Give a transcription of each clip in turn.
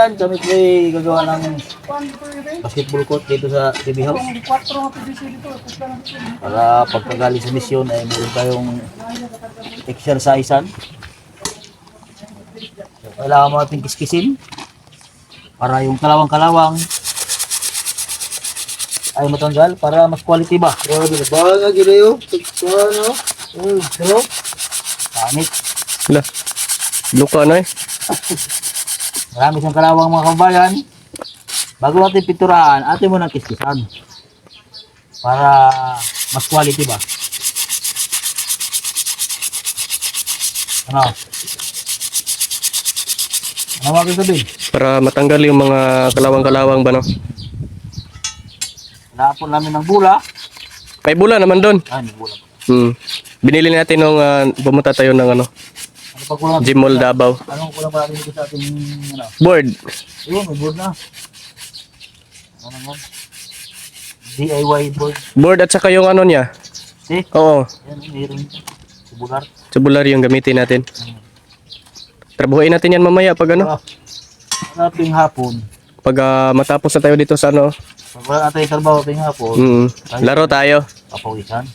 yan, kami po ay gagawa ng basketball court dito sa TV House. Para pagkagaling sa misyon ay meron tayong exercisean. So, kailangan mo natin kiskisin para yung kalawang-kalawang ay matanggal para mas quality ba? Grabe na ba nga ginayo? Ano? Pero, pangit. Wala. Luka na eh. Marami siyang kalawang mga kabayan. Bago natin pinturahan, atin mo ng kiskisan. Para mas quality ba? Ano? Ano mga sabihin? Para matanggal yung mga kalawang-kalawang ba no? Napon namin ng bula. May bula naman doon. May bula pa. Binili natin nung pumunta tayo ng ano, Ano pa kulang? Gym Mall Davao. Anong kulang pa natin dito sa ating ano? Board. Ayun, may board na. Ano nga? DIY board. Board at saka yung ano niya. See? Oo. Yan, mayroon. Tubular. Tubular yung gamitin natin. Trabuhin natin yan mamaya pag ano. Hanapin hapon. Pag matapos na tayo dito sa ano. Pag wala natin trabaho ting hapon. Laro tayo. Papawisan.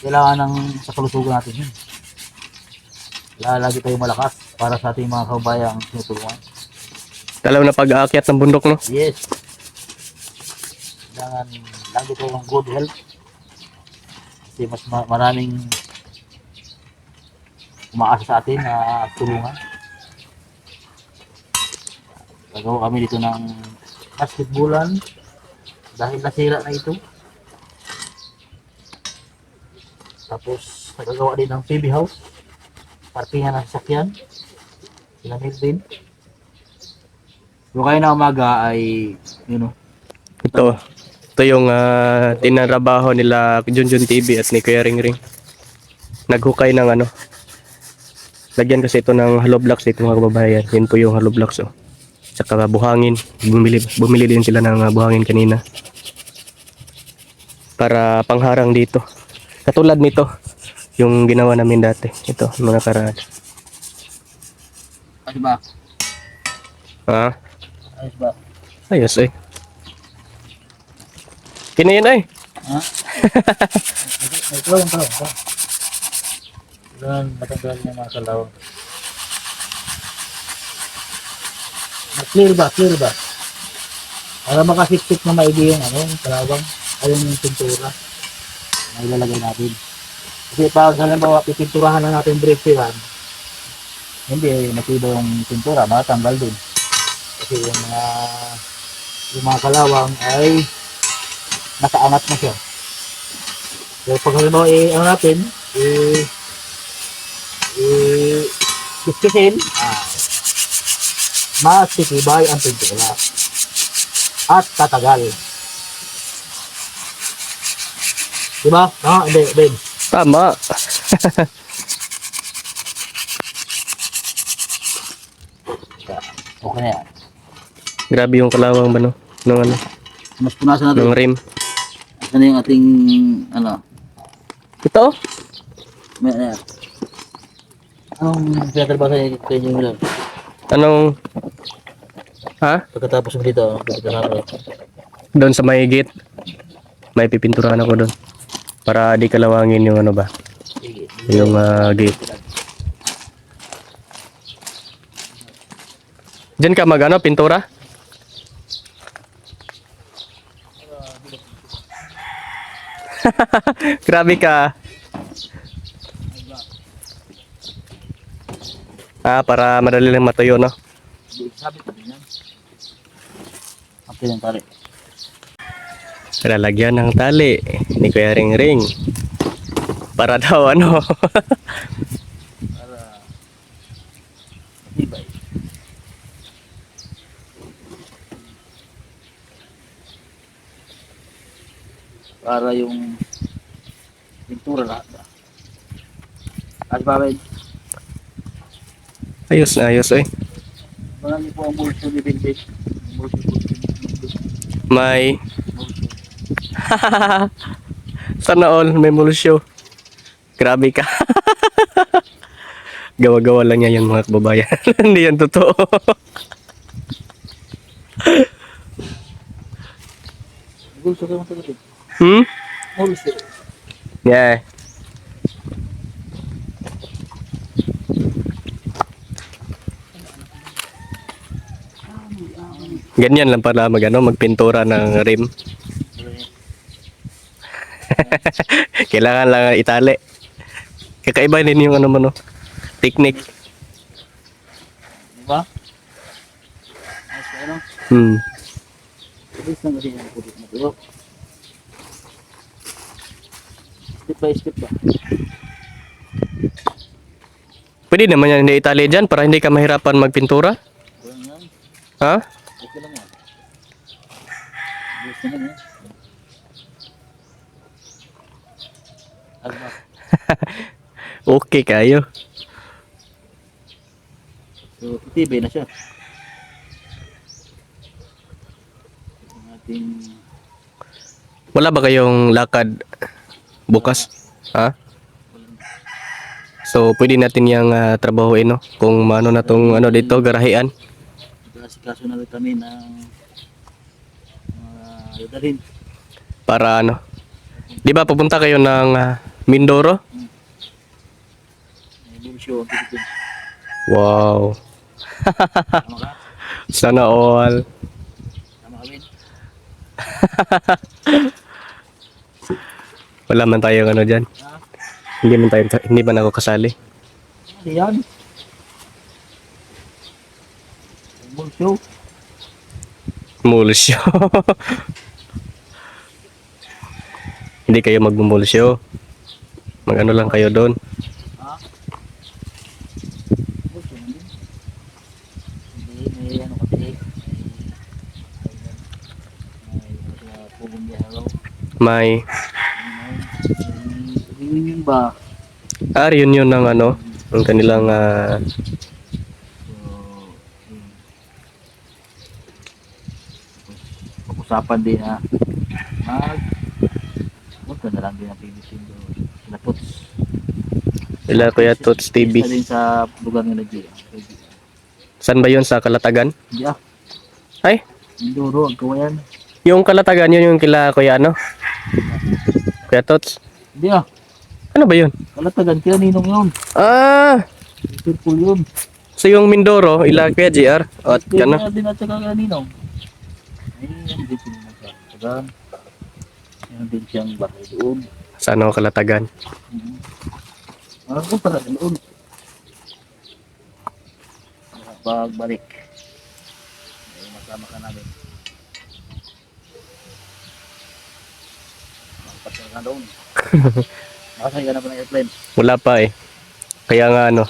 Kailangan ng sa kalusugan natin yun. Lagi tayo malakas para sa ating mga kabayang tinutulungan. Lalo na pag-aakyat ng bundok no. Yes. Kailangan lagi tayo ng good health. Kasi mas maraming umaasa sa atin na tulungan. Gagawa kami dito ng basketballan dahil nasira na ito. Tapos nagagawa din ng PB house. Parkingan ng sasakyan. Sila Melvin. So kayo na umaga ay yun o. Ito yung tinarabaho nila Junjun TV at ni Kuya Ring. Naghukay ng ano. Lagyan kasi ito ng hollow blocks dito mga kababayan. Yun po yung hollow blocks oh. Tsaka buhangin. Bumili din sila ng buhangin kanina. Para pangharang dito. Katulad nito. Yung ginawa namin dati. Ito, mga karaan. Ayos ba? Ha? Ayos ba? Ayos eh. Kinain ay. Ha? May kalawang ka. Kailangan matanggal niya mga kalawang. Clear ba? Clear ba? Para makasiksik na maigi yung ano, yung kalawang. Ayun yung pintura na ilalagay natin. Kasi pag halimbawa pipinturahan na natin brake pan, hindi matibay yung pintura, matanggal din. Kasi yung mga kalawang ay nakaangat na siya. So pag halimbawa ano natin, kiskisin, mas titibay ang pintura at tatagal. Diba? Hindi, Ben. Tama. Okay na yan. Grabe yung kalawang ba no? Nung ano? Mas punasan natin. Nung rim. Ano yung ating, ano? Ito? May, anong pinatrabaho sa inyo nila? Anong? Ha? Pagkatapos mo dito, anong pinatrabaho natin? Doon sa may gate. May pipinturahan ako doon. Para di kalawangin yung ano ba? Sige. Yung gate. Diyan ka mag ano, pintura? Grabe ka. Para madali lang matuyo, no? Sabi ko din yan. Kapit yung tali. Lalagyan ng tali ni Kuya Ring. Para daw ano. Para matibay. Para yung pintura lahat ba? At ba, Ben? Ayos na ayos eh. Marami po ang multo ni Vintage. Multo. May sana all may mulusyo. Grabe ka. Gawa-gawa lang yan mga kababayan. Hindi yan totoo. Bulso kayo matulog. Hmm? Bulso. Yeah. Ganyan lang pala magpintura ng rim. Kailangan lang itali. Kakaiba din yung ano mo no. Technique. Diba? Ayos ka, ano? Bilis lang kasi yung pudit na tulo. Step by step ba? Pwede naman yan hindi itali dyan para hindi ka mahirapan magpintura. Buwan yan. Ha? Okay lang yan. Bilis naman yan. Ano ba? Okay kayo. So, titibay na siya. Ang ating... Wala ba kayong lakad bukas? Ha? So pwede natin yung trabahoin no? Kung ano na tong ano dito, garahean. Nag-asikaso na rin kami ng mga dalhin. Para ano. Di ba pupunta kayo ng Mindoro? May bulsyo ang Philippines. Wow. Tama ka? Sana all. Tama kami? Wala man tayong ano dyan. Ha? Hindi man ako kasali. Ano yan? May bulsyo. Mulsyo. Hindi kayo magmumulsyo. Mag-ano lang kayo doon. Ha? Bulsyo na din. Hindi, may ano kasi. May pugong biyahalo. May Reunion ba? reunion ng ano, ng kanilang So, yun. Pag-usapan din na huwag ka na lang din ang PBC doon. Sila Tots. Ila Kuya Tots TV. Isa din sa lugar nila G. Saan ba yun? Sa Kalatagan? Hindi Ay, Mindoro, ang kawayan. yung Kalatagan yun yung kila Kuya ano? Kuya Tots. Hindi Ano ba yun? Kalatagan, kaya ninong yun. Purple yun. So yung Mindoro, ila Kuya JR. At Kaya ano? din at saka kaya ninong. Ay, yan din sila nagkakatagan. Yan din siyang bahay doon. Sa ano, Kalatagan. Ano pala doon? Pagbalik. Ay, masama ka namin. Makapasal ka doon. Makasal ka na ba ng airplane? Wala pa eh. Kaya nga ano,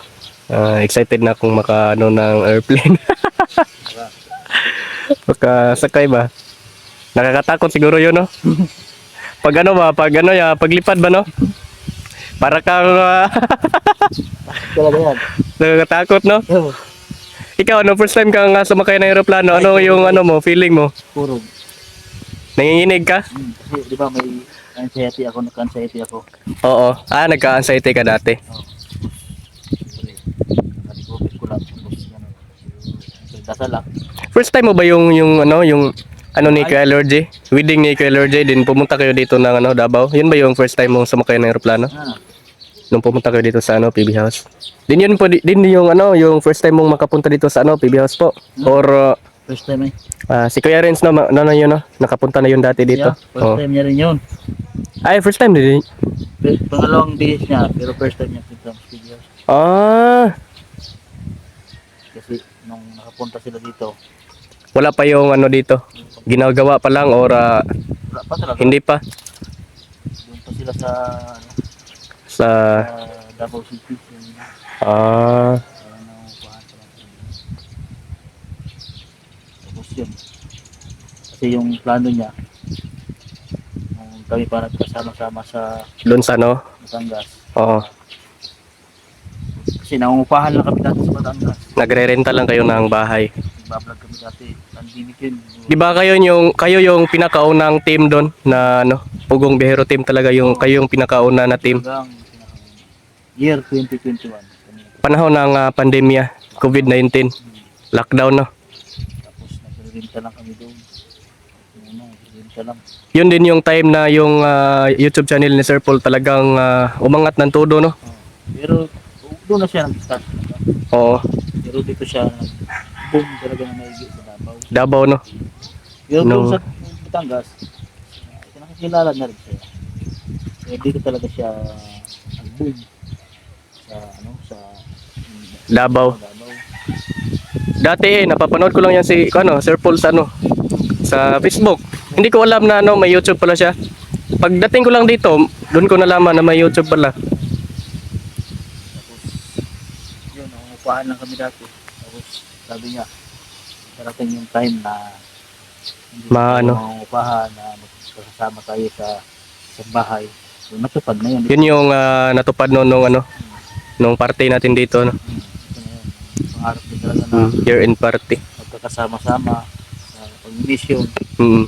excited na akong maka ano ng airplane. Makasakay ba? Nakakatakot siguro yun no? Pag ano ba, paglipad ba no? Para kang Talaga yan. nakakatakot no? Oh, Ikaw, ano, first time kang sumakay ng aeroplano, ano yung ano mo, feeling mo? puro. Nanginginig ka? Kasi di ba may anxiety ako, nagka-anxiety ako. Oo. Nagka-anxiety ka dati. Siyempre, nag-COVID ko lang. Dasal lang. First time mo ba yung ano ni Kuya Lorje? Wedding ni Kuya Lorje, din pumunta kayo dito ng ano, Davao? Yun ba yung first time mong sumakay ng aeroplano? Nung pumunta kayo dito sa ano, PB House? Din yun po, din yung ano, yung first time mong makapunta dito sa ano, PB House po? Or First time si Kuya Renz no, yun no, nakapunta na yun dati dito? Yeah, first time niya rin yun. Ay, first time din. Pangalawang days niya, pero first time niya punta sa studios. Kasi nung nakapunta sila dito, Wala pa yung ano dito. Ginagawa pa lang or wala pa talaga. hindi pa Doon pa sila sa sa Davao City. ah Tapos yun. Kasi yung plano niya, nung kami pa nagkasama-sama sa doon sa ano. Batangas. Oo. Kasi nangungupahan lang kami dati sa Batangas. Nagre-renta lang kayo ng bahay. Nagbablog kami dati. Pandemic yun. Di ba kayo yung pinakaunang team doon na ano, Pugong Bihero team talaga yung kayo yung pinakauna na team. Hanggang year 2021. Panahon ng pandemya, COVID-19, lockdown no. Tapos nagre-renta lang kami doon. Ano, nagre-renta. siya lang. Yun din yung time na yung YouTube channel ni Sir Paul talagang umangat ng todo, no? Pero doon na siya nag-start. Oo, Pero dito siya boom talaga na maigi sa Davao. Davao, no? Pero No. doon sa Batangas, nakikilala na rin siya. Kaya dito talaga siya nag-boom sa Davao. Davao. Dati napapanood ko lang yan si Sir Paul sa sa Facebook. Hindi ko alam na may YouTube pala siya. Pagdating ko lang dito, doon ko nalaman na may YouTube pala. Tapos yun, nangungupahan lang kami dati. Tapos sabi niya, darating yung time na hindi tayo mangungupahan, na magkasama tayo sa bahay. So natupad na yun. Yun yung natupad nung party natin dito, no? Ito na yun. Pangarap din talaga na Year-end party. magkakasama-sama sa pag-mission. Mm.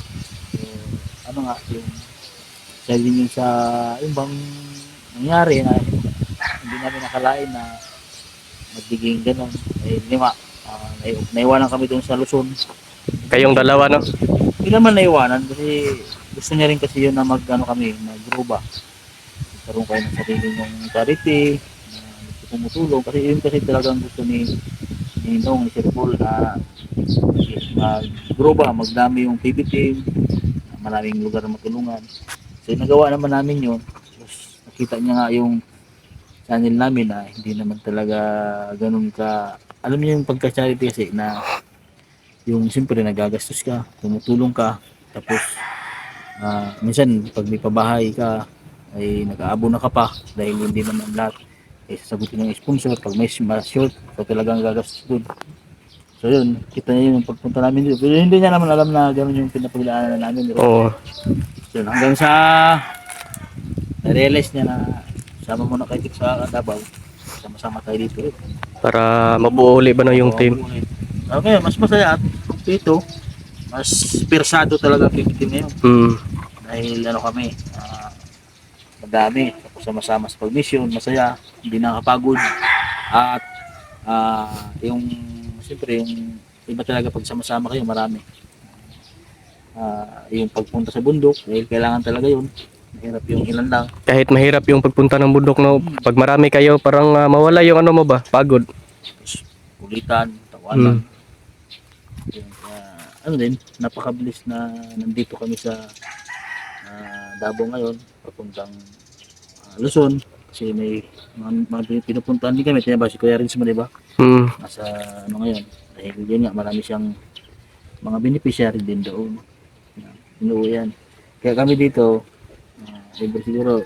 So, ano nga, yung sabi niyo sa yung bang nangyari na hindi namin nakalain na magiging ganun. Eh, lima, naiwanan kami doon sa Luzon. Kayong dalawa, no? Hindi naman naiwanan kasi gusto niya rin kasi yun na kami, mag-gruba. Magkaroon kayo ng sarili ng charity, na gusto tumutulong. Kasi yun kasi talagang gusto ni Nong, ni Sir Paul na mag-gruba, magdami yung PB team, maraming lugar na matulungan. So nagawa naman namin yun. Tapos nakita niya nga yung channel namin na hindi naman talaga ganun ka, alam niyo yung pagka-charity kasi na yung siyempre nagagastos ka, tumutulong ka, tapos minsan pag may pabahay ka ay nag-aabo na ka pa dahil hindi naman lahat sasagutin ng sponsor. Pag may short, so talagang gagastos doon. So yun, kita niya yung pagpunta namin dito. Pero hindi niya naman alam na gano'n yung pinapagdaanan namin. Oo. So hanggang sa na-realize niya na sama mo na kayo dito sa Davao, sama-sama tayo dito. Para mabuo uli ba na yung team? Okay, mas masaya at dito, mas persado talaga ang team ngayon. Dahil kami, madami, tapos sama-sama sa pag-mission, masaya, hindi nakapagod. At yung siyempre yung iba talaga pag sama-sama kayo, marami. Yung pagpunta sa bundok, dahil kailangan talaga yun. Mahirap yung ilan lang. Kahit mahirap yung pagpunta ng bundok, no? Pag marami kayo, parang mawala yung mo ba? Pagod. Tapos ulitan, tawanan. Din, napakabilis na nandito kami sa Davao ngayon, papuntang Luzon. Kasi may mga pinupuntahan din kami. Kaya ba si Kuya Rins mo, diba? Nasa ngayon. Dahil yun nga, marami siyang mga beneficiary din doon. Inuuyan. Kaya kami dito, every siguro,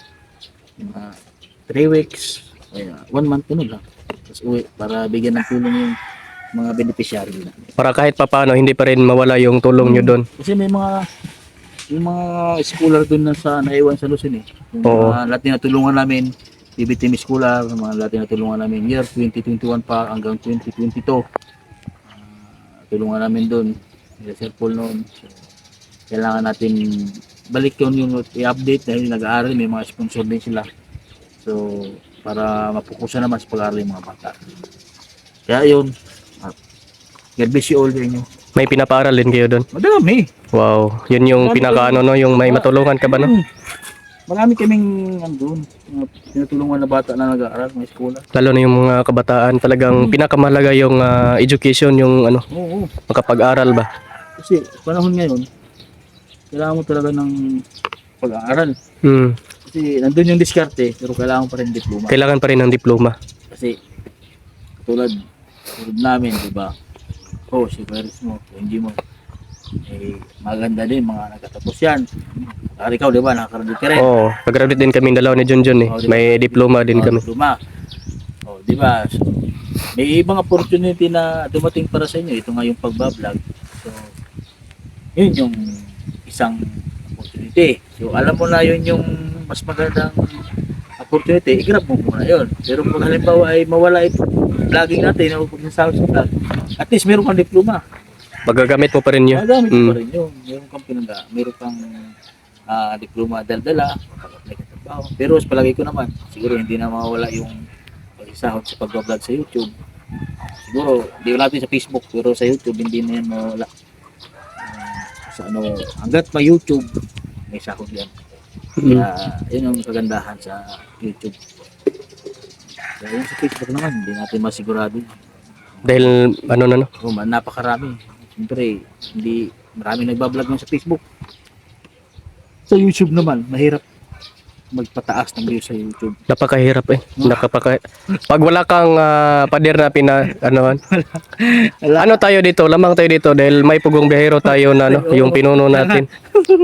3 weeks, 1 month lang. Tapos uwi, para bigyan ng tulong yung mga beneficiary na. Para kahit papaano, hindi pa rin mawala yung tulong nyo doon. Kasi may yung mga scholar doon na naiwan sa Luzon eh. Yung mga lahat na natulungan namin, PBTM scholar, mga lahat na natulungan namin year 2021 pa hanggang 2022. Tulungan namin doon. Sir Paul noon. So, kailangan natin balik yung i-update dahil nag-aaral, may mga sponsor din sila. So, para mapukusan naman sa pag-aaral yung mga bata. Kaya yun, God bless you all din nyo. May pinapaaral din kayo doon? Madami. Wow, yun yung pinakaano, no? Yung may matulungan ka ba, no? Marami kaming andun, tinutulungan na bata na nag-aaral, may eskwela. Lalo na yung mga kabataan, talagang pinakamahalaga yung education, yung Oo. makapag-aral ba? Kasi panahon ngayon, kailangan mo talaga ng pag-aaral. Kasi nandun yung diskarte, pero kailangan pa rin diploma. Kailangan pa rin ng diploma. Kasi tulad namin, di ba? Si Paris mo, hindi mo. Maganda din mga nagtatapos yan. Ikaw, di ba? Nakakarandit ka rin. Oo, pag-graduate din kami dalawa ni Junjun eh. Diba? May diploma din kami. Diploma. Di ba? So, may ibang opportunity na dumating para sa inyo. Ito nga yung pagbablog. So, yun yung isang opportunity. So, alam mo na yun yung mas magandang opportunity, i-grab mo muna yun. Pero kung halimbawa ay mawala ito, vlogging natin, o kung sa vlog, at least meron kang diploma. Magagamit mo pa rin yun. Magagamit mo pa rin yun. Meron kang diploma dala-dala, pero sa palagay ko naman, siguro hindi na mawala yung pagsisahod sa pag-vlog sa YouTube. Siguro, hindi natin sa Facebook, pero sa YouTube hindi na yan mawala. sa ano, hanggat pa YouTube, may sahod yan. Mm. Kaya, yun ang kagandahan sa YouTube. Kaya yung sa Facebook naman, hindi natin masigurado. Dahil ano na no? Napakarami. Siyempre, hindi, marami nagbablog ng sa Facebook. Sa YouTube naman, mahirap magpataas ng views sa YouTube. Napakahirap eh. Pag wala kang pader na ano tayo dito, lamang tayo dito dahil may pugong biyahero tayo na no, yung pinuno natin.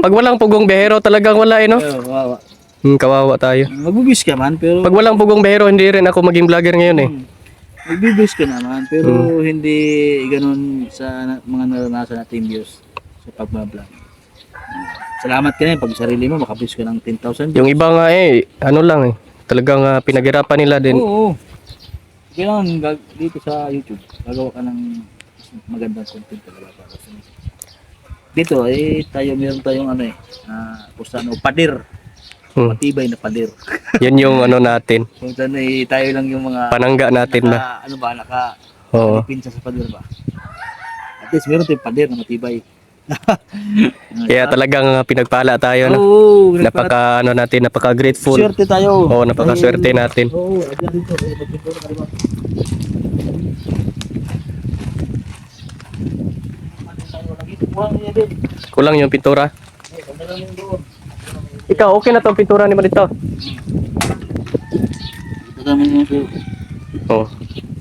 Pag walang pugong biyahero talagang wala eh no. Kawawa. Kawawa tayo. Magbibis ka man, pero Pag walang pugong biyahero hindi rin ako maging vlogger ngayon eh. magbibis ka naman, pero hindi ganun sa mga naranasan natin views sa pagbablog. Salamat ka na pag sarili mo, makabis ka ng 10,000 views. Yung iba nga eh, ano lang eh. Talagang pinaghirapan nila din. Oo. Kailangan dito sa YouTube, gagawa ka ng magandang content talaga para sa dito tayo meron tayong ano kung saan pader. Matibay na pader. Yan yung ano natin. Kung saan tayo lang yung mga Panangga natin ba? ano ba, Oo. pinsa sa pader ba? At least meron tayong pader na matibay. Kaya talagang pinagpala tayo no. Oo, Napaka grateful. swerte tayo. Oo, napakaswerte natin. Oo, adyan dito. Magpintura ka diba? Kulang yung pintura. Ikaw, okay na tong pintura ni Marito? Ito kami yung Oo.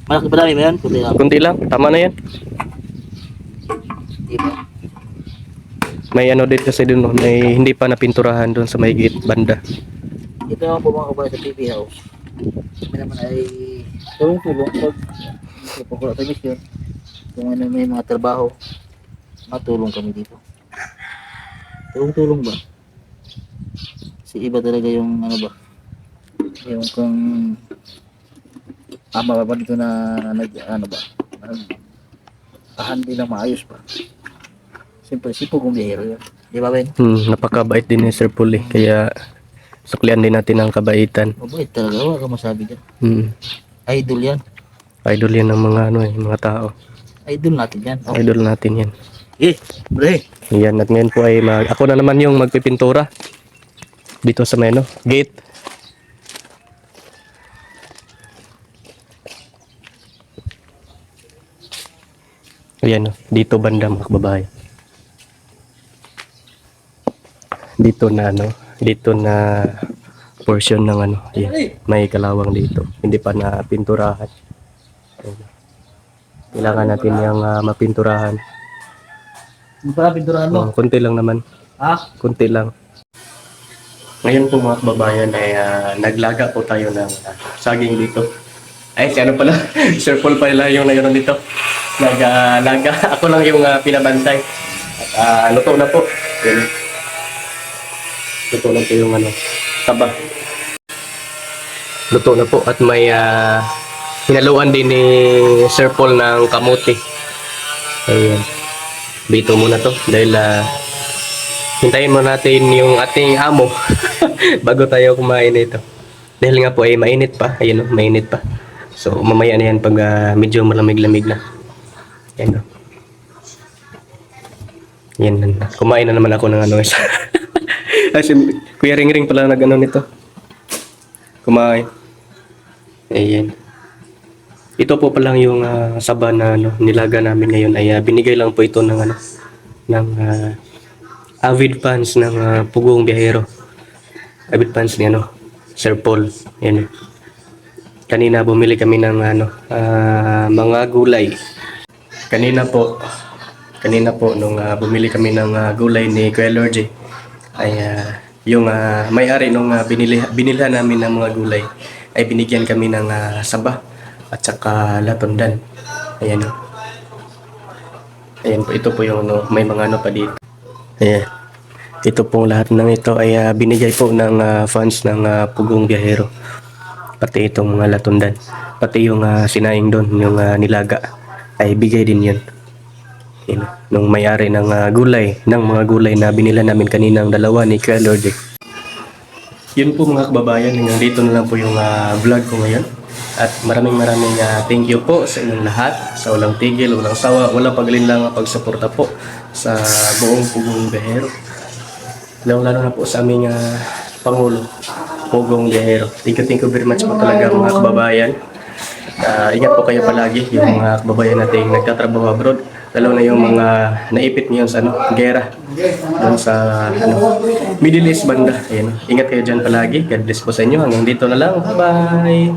malaki ba dami ba yan? Kunti lang. Kunti lang, tama na yan. Diba? May ano din kasi dun, no, may hindi pa napinturahan doon sa may gate banda. Ito naman po mga kabayan sa TV House. Kami naman ay tulong-tulong pag wala tayo mission. Kung ano may mga trabaho, matulong kami dito. Tulong-tulong ba? Si iba talaga yung ano ba? Yung kung ama ba dito na ano ba? Hindi lang maayos pa. Siyempre, si Pugong Biyahero yan. Di ba, Ben? Napakabait din ni Sir Paul eh. Kaya suklian din natin ang kabaitan. Mabait talaga. Wala ka masabi dyan. Idol yan. Idol yan ng mga ano eh, mga tao. Idol natin yan. Oh. Idol natin yan. Bre. Yan, at ngayon po ay ako na naman yung magpipintura dito sa may gate. Ayan, dito banda mga kababayan. Dito na portion ng ayan, may kalawang dito. Hindi pa na pinturahan. Ayan. Kailangan natin yung mapinturahan. Hindi pala pinturahan mo. Kunti lang naman. Ha? Kunti lang. Ngayon po mga kababayan ay naglaga po tayo ng saging dito. Ay, si ano pala? Sir Paul pala yung nagano dito. Naglaga. Ako lang yung pinabantay. At luto na po. Yan. Luto na po yung taba. Luto na po at may hinaluan din ni Sir Paul ng kamote. Ayan. Dito muna to dahil hintayin mo natin yung ating amo bago tayo kumain ito. Dahil nga po ay mainit pa. Ayun o, mainit pa. So mamaya na yan pag medyo malamig-lamig na. Yan o. Yan na. Kumain na naman ako ng isa. As in, Kuya Ring pala nag nito. Kumain. Ayan. Ito po pa lang yung saba na nilaga namin ngayon ay binigay lang po ito ng ng avid fans ng Pugong Biyahero. Avid fans ni Sir Paul. Yan. Kanina bumili kami ng mga gulay. Kanina po nung bumili kami ng gulay ni Kuya Lorgy ay yung may-ari nung binilhan namin ng mga gulay ay binigyan kami ng saba at saka latundan. Ayan o. Ayan po, ito po yung may mga pa dito. Ayan. Ito pong lahat ng ito ay binigay po ng fans ng Pugong Biyahero. Pati itong mga latundan. Pati yung sinaing doon, yung nilaga ay bigay din yun. Ayan, nung may-ari ng mga gulay na binila namin kaninang dalawa ni Kuya Lordy. Yun po mga kababayan, hanggang dito na lang po yung vlog ko ngayon. At maraming thank you po sa inyong lahat. Sa walang tigil, walang sawa, walang paglinlang pagsuporta po sa buong Pugong Biyahero. Lalo na po sa aming Pangulo, Pugong Biyahero. Thank you very much po talaga mga kababayan. Ingat po kayo palagi yung mga kababayan nating nagtatrabaho abroad. Lalo na yung mga naipit ngayon sa gera doon sa Middle East banda. Ayan, ingat kayo dyan palagi. God bless po sa inyo. Hanggang dito na lang. Bye-bye!